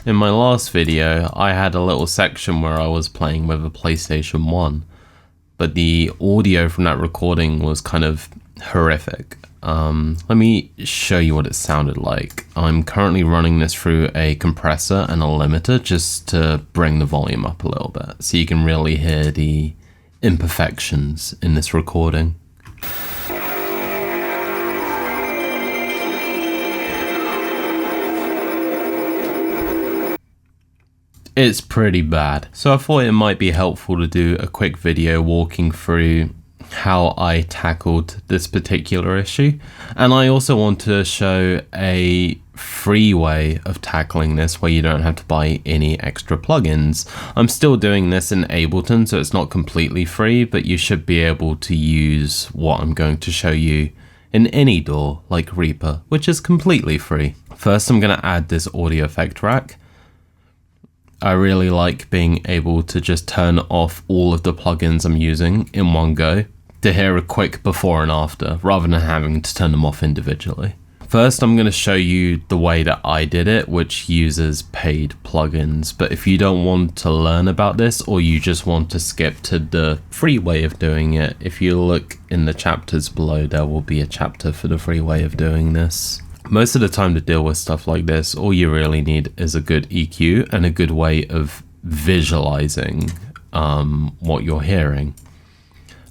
In my last video, I had a little section where I was playing with a PlayStation 1, but the audio from that recording was kind of horrific. Let me show you what it sounded like. I'm currently running this through a compressor and a limiter just to bring the volume up a little bit, so you can really hear the imperfections in this recording. It's pretty bad. So I thought it might be helpful to do a quick video walking through how I tackled this particular issue. And I also want to show a free way of tackling this where you don't have to buy any extra plugins. I'm still doing this in Ableton, so it's not completely free, but you should be able to use what I'm going to show you in any DAW like Reaper, which is completely free. First, I'm going to add this audio effect rack. I really like being able to just turn off all of the plugins I'm using in one go to hear a quick before and after, rather than having to turn them off individually. First, I'm going to show you the way that I did it, which uses paid plugins. But if you don't want to learn about this, or you just want to skip to the free way of doing it, if you look in the chapters below, there will be a chapter for the free way of doing this. Most of the time to deal with stuff like this, all you really need is a good EQ and a good way of visualizing what you're hearing.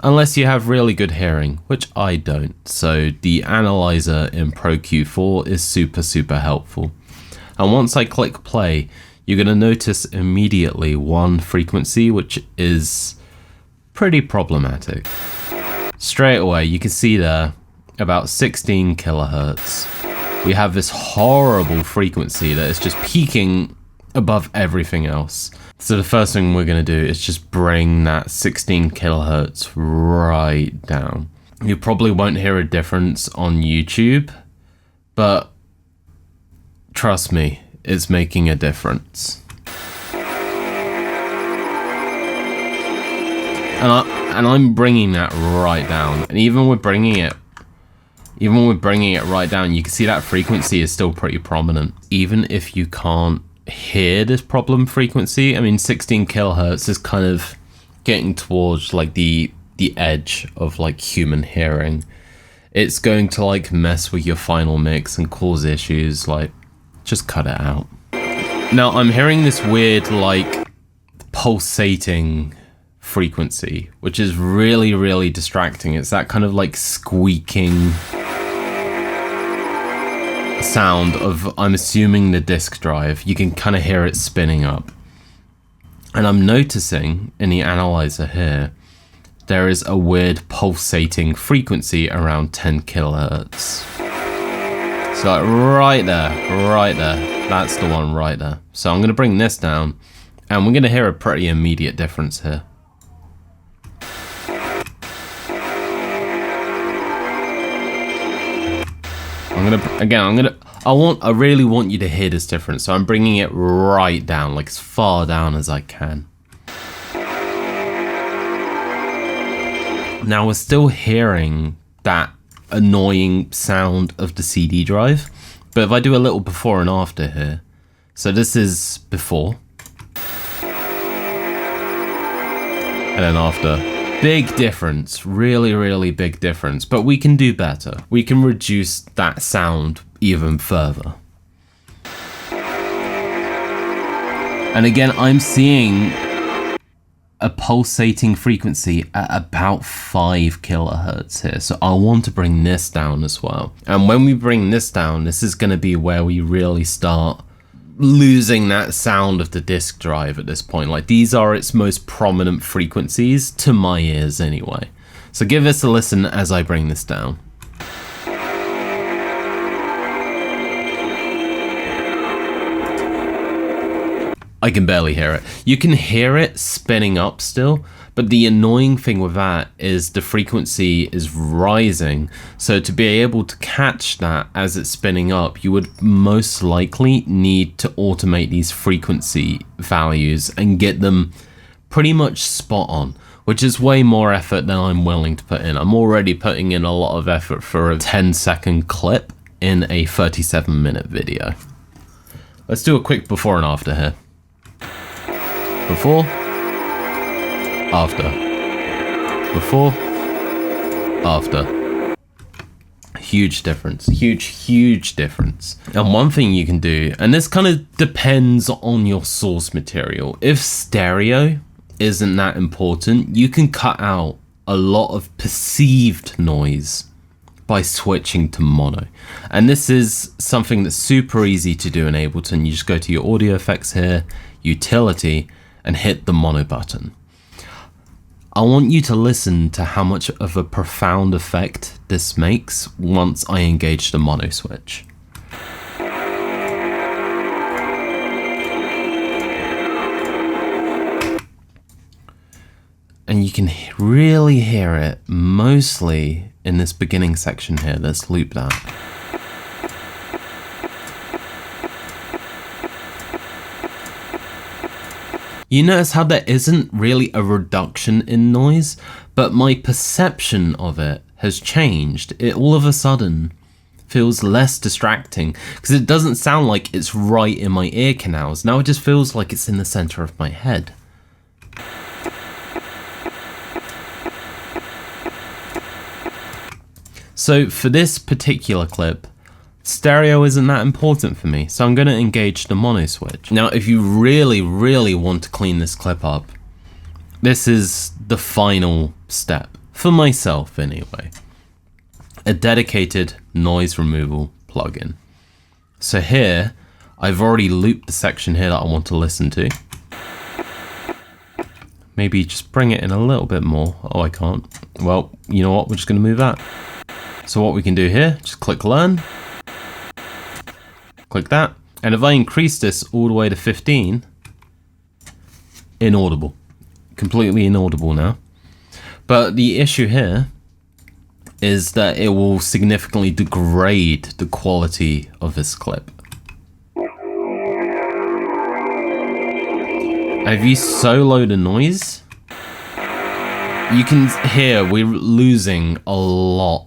Unless you have really good hearing, which I don't. So the analyzer in Pro Q4 is super helpful. And once I click play, you're going to notice immediately one frequency, which is pretty problematic. Straight away, you can see there about 16 kilohertz. We have this horrible frequency that is just peaking above everything else. So the first thing we're going to do is just bring that 16 kilohertz right down. You probably won't hear a difference on YouTube, but trust me, it's making a difference. And I'm bringing that right down. And even with bringing it right down, you can see that frequency is still pretty prominent. Even if you can't hear this problem frequency, I mean, 16 kilohertz is kind of getting towards like the edge of like human hearing. It's going to like mess with your final mix and cause issues. Like, just cut it out. Now I'm hearing this weird like pulsating frequency, which is really distracting. It's that kind of like squeaking sound of, I'm assuming, the disk drive. You can kind of hear it spinning up. And I'm noticing in the analyzer here, there is a weird pulsating frequency around 10 kilohertz. So like right there, that's the one right there. So I'm going to bring this down and we're going to hear a pretty immediate difference here. I really want you to hear this difference, so I'm bringing it right down, like as far down as I can. Now we're still hearing that annoying sound of the CD drive, but if I do a little before and after here, so this is before, and then after. Big difference, really big difference, but we can do better. We can reduce that sound even further. And again, I'm seeing a pulsating frequency at about 5 kilohertz here, so I want to bring this down as well. And when we bring this down, this is going to be where we really start losing that sound of the disk drive at this point. Like, these are its most prominent frequencies to my ears anyway. So give this a listen as I bring this down. I can barely hear it. You can hear it spinning up still, but the annoying thing with that is the frequency is rising. So to be able to catch that as it's spinning up, you would most likely need to automate these frequency values and get them pretty much spot on, which is way more effort than I'm willing to put in. I'm already putting in a lot of effort for a 10-second clip in a 37-minute video. Let's do a quick before and after here. Before, after. Before, after. Huge difference, huge difference. And one thing you can do, and this kind of depends on your source material. If stereo isn't that important, you can cut out a lot of perceived noise by switching to mono. And this is something that's super easy to do in Ableton. You just go to your audio effects here, utility, and hit the mono button. I want you to listen to how much of a profound effect this makes once I engage the mono switch. And you can really hear it mostly in this beginning section here. Let's loop that. You notice how there isn't really a reduction in noise, but my perception of it has changed. It all of a sudden feels less distracting because it doesn't sound like it's right in my ear canals. Now it just feels like it's in the center of my head. So for this particular clip, stereo isn't that important for me, so I'm going to engage the mono switch. Now, if you really want to clean this clip up, this is the final step, for myself anyway. A dedicated noise removal plugin. So here, I've already looped the section here that I want to listen to. Maybe just bring it in a little bit more. Oh, I can't. Well, you know what? We're just going to move that. So what we can do here, just click learn. Click that. And if I increase this all the way to 15, inaudible. Completely inaudible now. But the issue here is that it will significantly degrade the quality of this clip. And if you solo the noise, you can hear we're losing a lot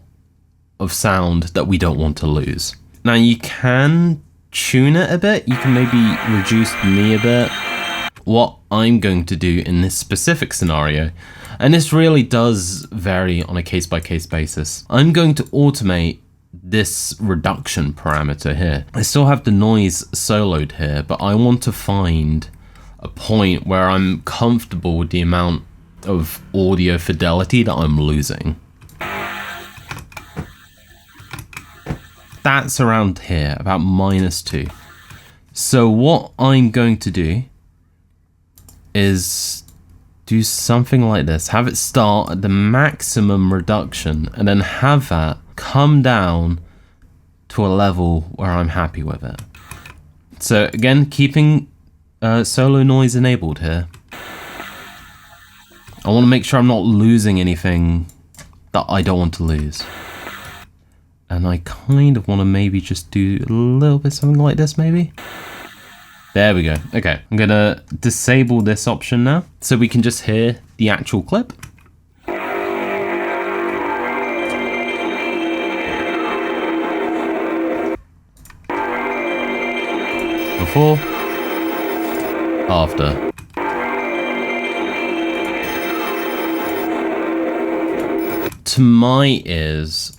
of sound that we don't want to lose. Now you can tune it a bit. You can maybe reduce the knee a bit. What I'm going to do in this specific scenario, and this really does vary on a case-by-case basis, I'm going to automate this reduction parameter here. I still have the noise soloed here, but I want to find a point where I'm comfortable with the amount of audio fidelity that I'm losing. That's around here, about -2. So what I'm going to do is do something like this. Have it start at the maximum reduction and then have that come down to a level where I'm happy with it. So again, keeping solo noise enabled here. I want to make sure I'm not losing anything that I don't want to lose. And I kind of want to maybe just do a little bit something like this maybe. There we go. Okay, I'm gonna disable this option now so we can just hear the actual clip. Before, after. To my ears,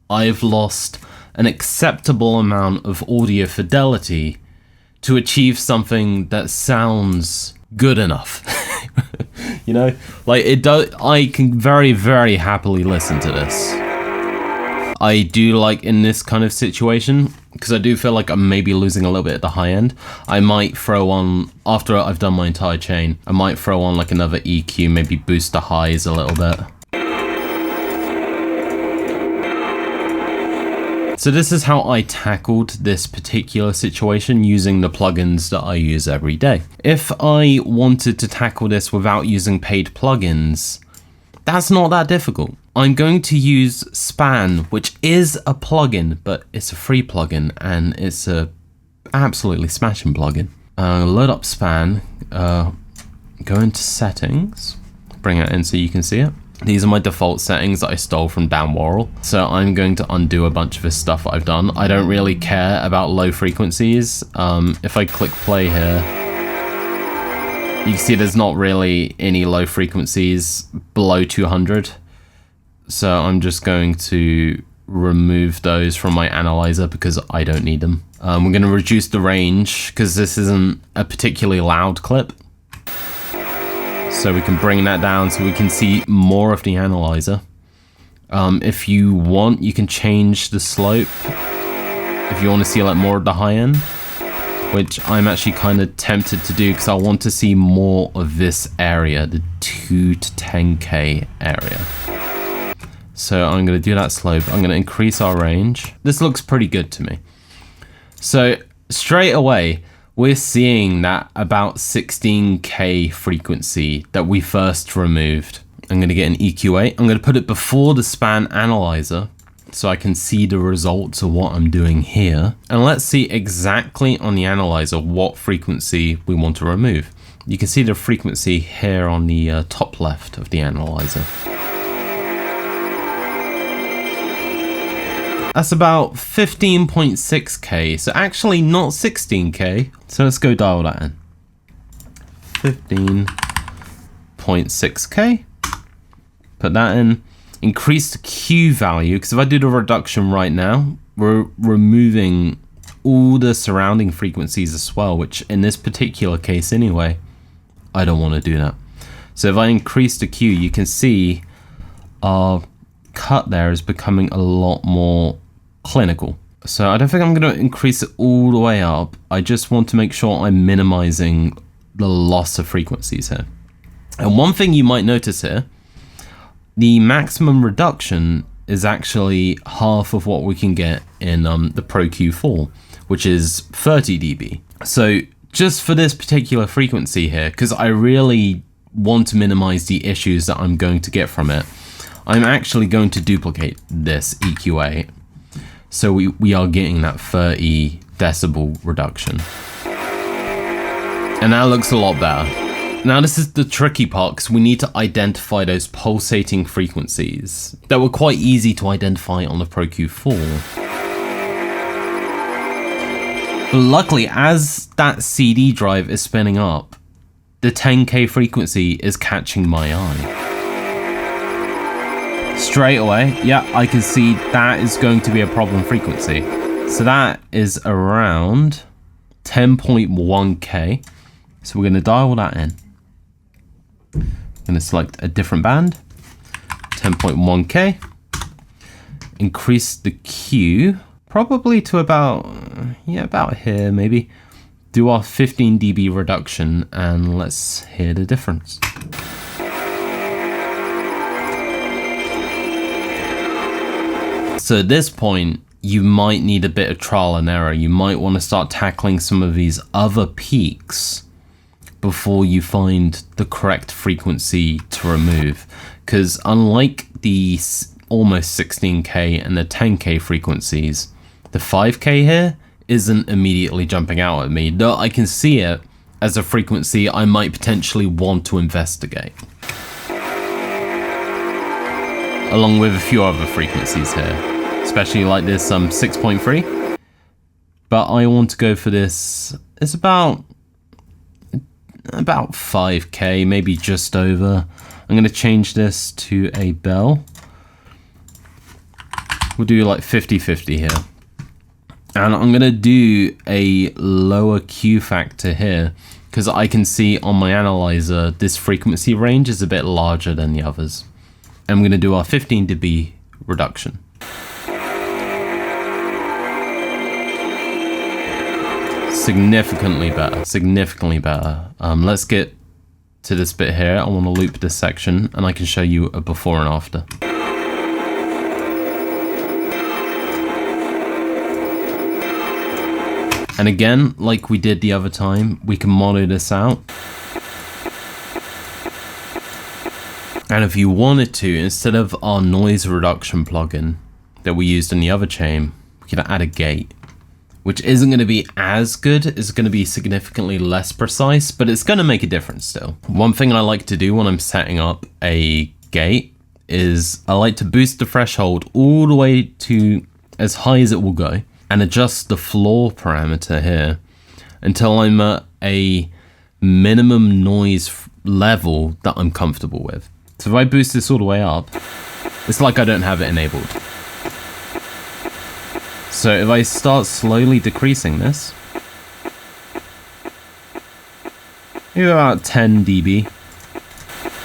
I've lost an acceptable amount of audio fidelity to achieve something that sounds good enough. You know, like it does. I can very happily listen to this. I do like in this kind of situation, because I do feel like I'm maybe losing a little bit at the high end. I might throw on, after I've done my entire chain, I might throw on like another EQ, maybe boost the highs a little bit. So this is how I tackled this particular situation using the plugins that I use every day. If I wanted to tackle this without using paid plugins, that's not that difficult. I'm going to use Span, which is a plugin, but it's a free plugin and it's a absolutely smashing plugin. Load up Span, go into settings, bring it in so you can see it. These are my default settings that I stole from Dan Worrell. So I'm going to undo a bunch of this stuff that I've done. I don't really care about low frequencies. If I click play here, you can see there's not really any low frequencies below 200. So I'm just going to remove those from my analyzer because I don't need them. We're going to reduce the range because this isn't a particularly loud clip. So we can bring that down so we can see more of the analyzer. If you want, you can change the slope if you want to see like more of the high end, which I'm actually kind of tempted to do because I want to see more of this area, the 2 to 10K area. So I'm going to do that slope. I'm going to increase our range. This looks pretty good to me. So straight away, we're seeing that about 16K frequency that we first removed. I'm going to get an EQ8. I'm going to put it before the span analyzer so I can see the results of what I'm doing here. And let's see exactly on the analyzer what frequency we want to remove. You can see the frequency here on the top left of the analyzer. That's about 15.6K, so actually not 16K. So let's go dial that in. 15.6K. Put that in. Increase the Q value, because if I do the reduction right now, we're removing all the surrounding frequencies as well, which in this particular case anyway, I don't want to do that. So if I increase the Q, you can see our cut there is becoming a lot more clinical. So I don't think I'm going to increase it all the way up. I just want to make sure I'm minimizing the loss of frequencies here. And one thing you might notice here, the maximum reduction is actually half of what we can get in the Pro Q4, which is 30 dB. So just for this particular frequency here, because I really want to minimize the issues that I'm going to get from it, I'm actually going to duplicate this EQ8. So we are getting that 30 decibel reduction. And that looks a lot better. Now this is the tricky part because we need to identify those pulsating frequencies that were quite easy to identify on the Pro Q4. But luckily, as that CD drive is spinning up, the 10K frequency is catching my eye. Straight away, yeah, I can see that is going to be a problem frequency. So that is around 10.1K. So we're going to dial that in. I'm going to select a different band, 10.1K. Increase the Q, probably to about here maybe. Do our 15 dB reduction and let's hear the difference. So at this point, you might need a bit of trial and error. You might want to start tackling some of these other peaks before you find the correct frequency to remove. Because unlike the almost 16K and the 10K frequencies, the 5K here isn't immediately jumping out at me, though I can see it as a frequency I might potentially want to investigate. Along with a few other frequencies here. Especially like this 6.3, but I want to go for this. It's about 5K, maybe just over. I'm going to change this to a bell. We'll do like 50-50 here, and I'm going to do a lower Q factor here because I can see on my analyzer this frequency range is a bit larger than the others. And we're going to do our 15 dB reduction. Significantly better. Let's get to this bit here. I want to loop this section and I can show you a before and after. And again, like we did the other time, we can mono this out. And if you wanted to, instead of our noise reduction plugin that we used in the other chain, we can add a gate, which isn't going to be as good. It's going to be significantly less precise, but it's going to make a difference still. One thing I like to do when I'm setting up a gate is I like to boost the threshold all the way to as high as it will go and adjust the floor parameter here until I'm at a minimum noise level that I'm comfortable with. So if I boost this all the way up, it's like I don't have it enabled. So if I start slowly decreasing this, maybe about 10 dB,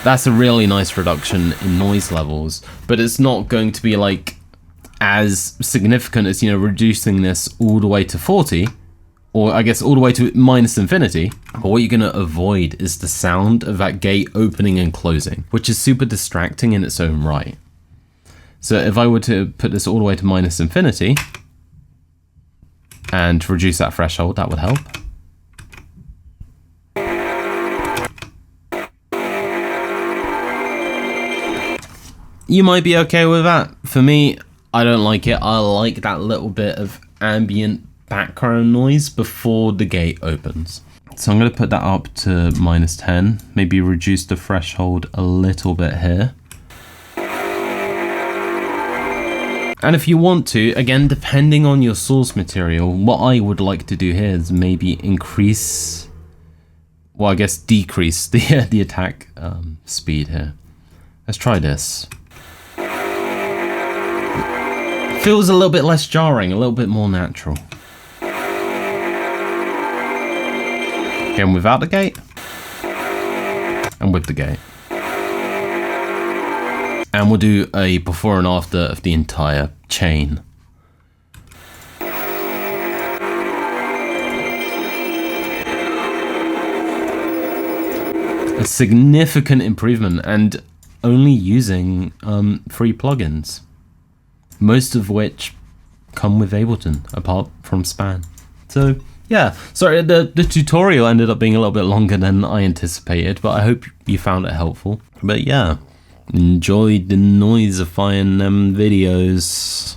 that's a really nice reduction in noise levels, but it's not going to be like as significant as, reducing this all the way to 40, or I guess all the way to minus infinity. But what you're gonna avoid is the sound of that gate opening and closing, which is super distracting in its own right. So if I were to put this all the way to minus infinity and reduce that threshold, that would help. You might be okay with that. For me, I don't like it. I like that little bit of ambient background noise before the gate opens. So I'm going to put that up to minus 10, maybe reduce the threshold a little bit here. And if you want to, again, depending on your source material, what I would like to do here is maybe increase, well, I guess decrease the attack speed here. Let's try this. Feels a little bit less jarring, a little bit more natural. Again, without the gate, and with the gate. And we'll do a before and after of the entire chain. A significant improvement, and only using free plugins, most of which come with Ableton, apart from Span. So yeah, sorry, the tutorial ended up being a little bit longer than I anticipated, but I hope you found it helpful. But yeah, enjoy the noisifying them videos.